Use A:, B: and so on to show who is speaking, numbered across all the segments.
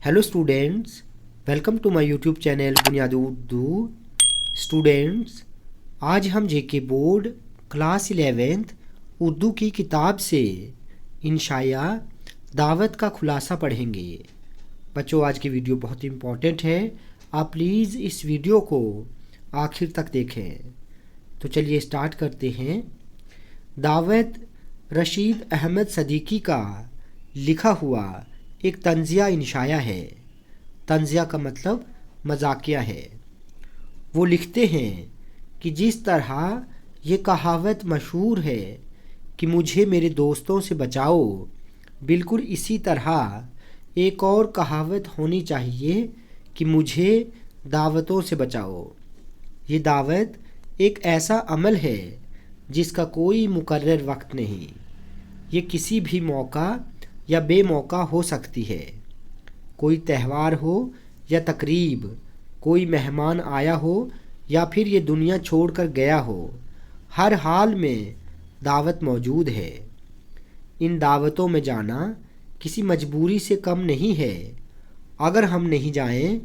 A: Hello students, welcome to my YouTube channel बुनियादी Urdu. Students, आज हम जेके बोर्ड क्लास 11th उर्दू की किताब से इंशाया दावत का खुलासा पढ़ेंगे। बच्चों, आज की वीडियो बहुत इम्पॉर्टेंट है, आप प्लीज़ इस वीडियो को आखिर तक देखें। तो चलिए स्टार्ट करते हैं। दावत रशीद अहमद सदीकी का लिखा हुआ एक तंज़िया इंशाया है। तंज़िया का मतलब मजाकिया है। वो लिखते हैं कि जिस तरह ये कहावत मशहूर है कि मुझे मेरे दोस्तों से बचाओ, बिल्कुल इसी तरह एक और कहावत होनी चाहिए कि मुझे दावतों से बचाओ। ये दावत एक ऐसा अमल है जिसका कोई मुकर्रर वक्त नहीं। ये किसी भी मौका या बेमौका हो सकती है। कोई त्यौहार हो या तकरीब, कोई मेहमान आया हो या फिर ये दुनिया छोड़कर गया हो, हर हाल में दावत मौजूद है। इन दावतों में जाना किसी मजबूरी से कम नहीं है। अगर हम नहीं जाएं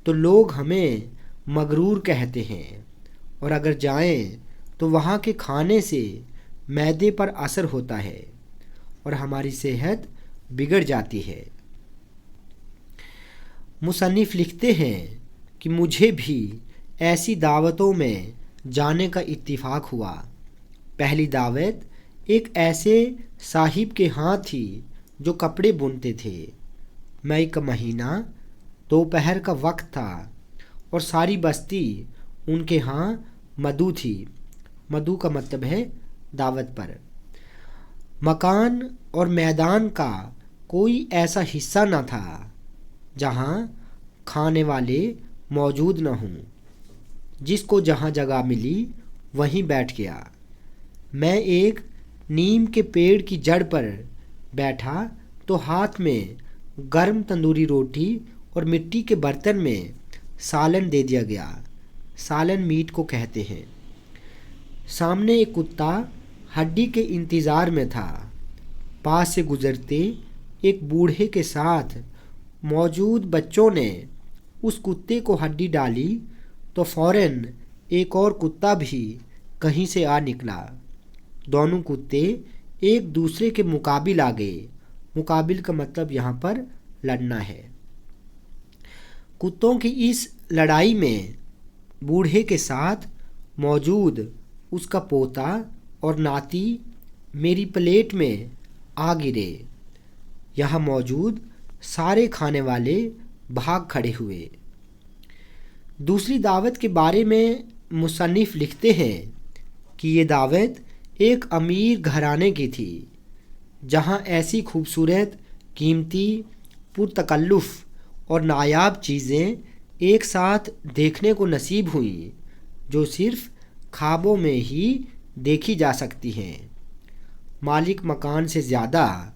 A: तो लोग हमें मगरूर कहते हैं, और अगर जाएं तो वहाँ के खाने से मैदे पर असर होता है और हमारी सेहत बिगड़ जाती है। मुसन्निफ लिखते हैं कि मुझे भी ऐसी दावतों में जाने का इत्तिफाक हुआ। पहली दावत एक ऐसे साहिब के यहाँ थी जो कपड़े बुनते थे। मई का महीना, दोपहर का वक्त था और सारी बस्ती उनके यहाँ मधु थी। मधु का मतलब है दावत पर। मकान और मैदान का कोई ऐसा हिस्सा न था जहाँ खाने वाले मौजूद न हों। जिसको जहाँ जगह मिली वहीं बैठ गया। मैं एक नीम के पेड़ की जड़ पर बैठा तो हाथ में गर्म तंदूरी रोटी और मिट्टी के बर्तन में सालन दे दिया गया। सालन मीट को कहते हैं। सामने एक कुत्ता हड्डी के इंतज़ार में था। पास से गुजरते एक बूढ़े के साथ मौजूद बच्चों ने उस कुत्ते को हड्डी डाली तो फौरन एक और कुत्ता भी कहीं से आ निकला। दोनों कुत्ते एक दूसरे के मुकाबिल आ गए। मुकाबिल का मतलब यहाँ पर लड़ना है। कुत्तों की इस लड़ाई में बूढ़े के साथ मौजूद उसका पोता और नाती मेरी प्लेट में आ गिरे। यहाँ मौजूद सारे खाने वाले भाग खड़े हुए। दूसरी दावत के बारे में मुसन्निफ लिखते हैं कि ये दावत एक अमीर घराने की थी, जहाँ ऐसी खूबसूरत, कीमती, पुरतकल्लुफ़ और नायाब चीज़ें एक साथ देखने को नसीब हुई जो सिर्फ़ ख्वाबों में ही देखी जा सकती हैं। मालिक मकान से ज़्यादा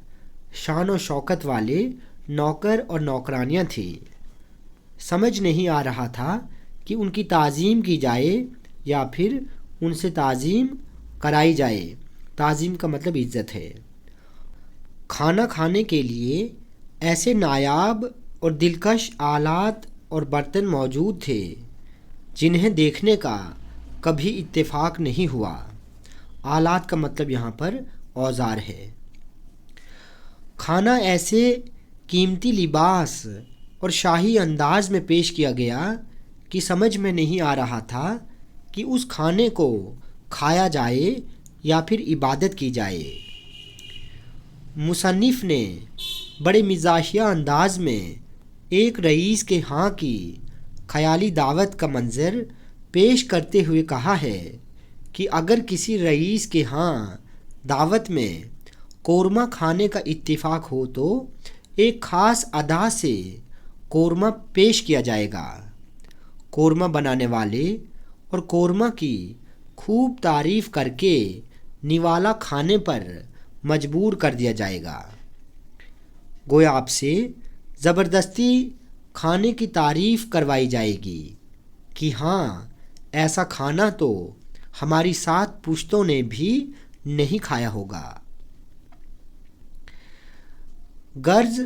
A: शान और शौकत वाले नौकर और नौकरानियाँ थीं। समझ नहीं आ रहा था कि उनकी ताज़ीम की जाए या फिर उनसे ताज़ीम कराई जाए। ताज़ीम का मतलब इज़्ज़त है। खाना खाने के लिए ऐसे नायाब और दिलकश आलात और बर्तन मौजूद थे जिन्हें देखने का कभी इत्तेफाक नहीं हुआ। आलात का मतलब यहाँ पर औजार है। खाना ऐसे कीमती लिबास और शाही अंदाज में पेश किया गया कि समझ में नहीं आ रहा था कि उस खाने को खाया जाए या फिर इबादत की जाए। मुसन्निफ ने बड़े मिजाहिया अंदाज में एक रईस के यहाँ की ख़याली दावत का मंज़र पेश करते हुए कहा है कि अगर किसी रईस के यहाँ दावत में कोरमा खाने का इत्तिफाक हो तो एक ख़ास अदा से कोरमा पेश किया जाएगा। कोरमा बनाने वाले और कोरमा की खूब तारीफ़ करके निवाला खाने पर मजबूर कर दिया जाएगा। गोया आपसे ज़बरदस्ती खाने की तारीफ़ करवाई जाएगी कि हाँ, ऐसा खाना तो हमारी 7 पुश्तों ने भी नहीं खाया होगा। गर्ज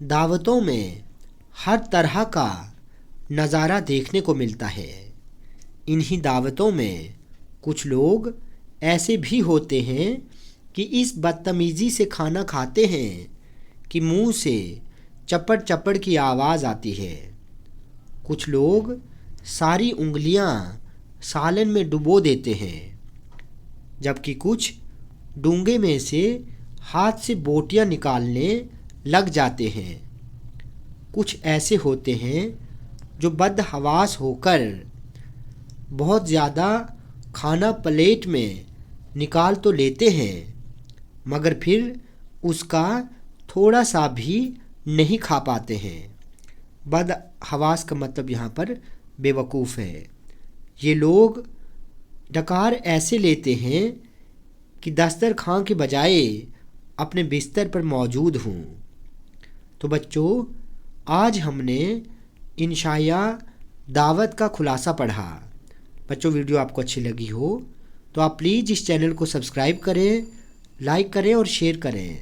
A: दावतों में ہر طرح کا نظارہ دیکھنے کو ملتا ہے۔ انہی دعوتوں میں کچھ لوگ ایسے بھی ہوتے ہیں کہ اس بدتمیزی سے کھانا کھاتے ہیں کہ منہ سے چپڑ چپڑ کی آواز آتی ہے۔ کچھ لوگ ساری انگلیاں سالن میں ڈبو دیتے ہیں، جبکہ کچھ ڈونگے میں سے ہاتھ سے بوٹیاں نکالنے لگ جاتے ہیں۔ کچھ ایسے ہوتے ہیں جو بدحواس ہو کر بہت زیادہ کھانا پلیٹ میں نکال تو لیتے ہیں مگر پھر اس کا تھوڑا سا بھی نہیں کھا پاتے ہیں۔ بدحواس کا مطلب یہاں پر بے وقوف ہے۔ یہ لوگ ڈکار ایسے لیتے ہیں کہ دسترخوان کے بجائے اپنے بستر پر موجود ہوں۔ تو بچوں، آج ہم نے انشائیہ دعوت کا خلاصہ پڑھا۔ بچوں، ویڈیو آپ کو اچھی لگی ہو تو آپ پلیز اس چینل کو سبسکرائب کریں، لائک کریں اور شیئر کریں۔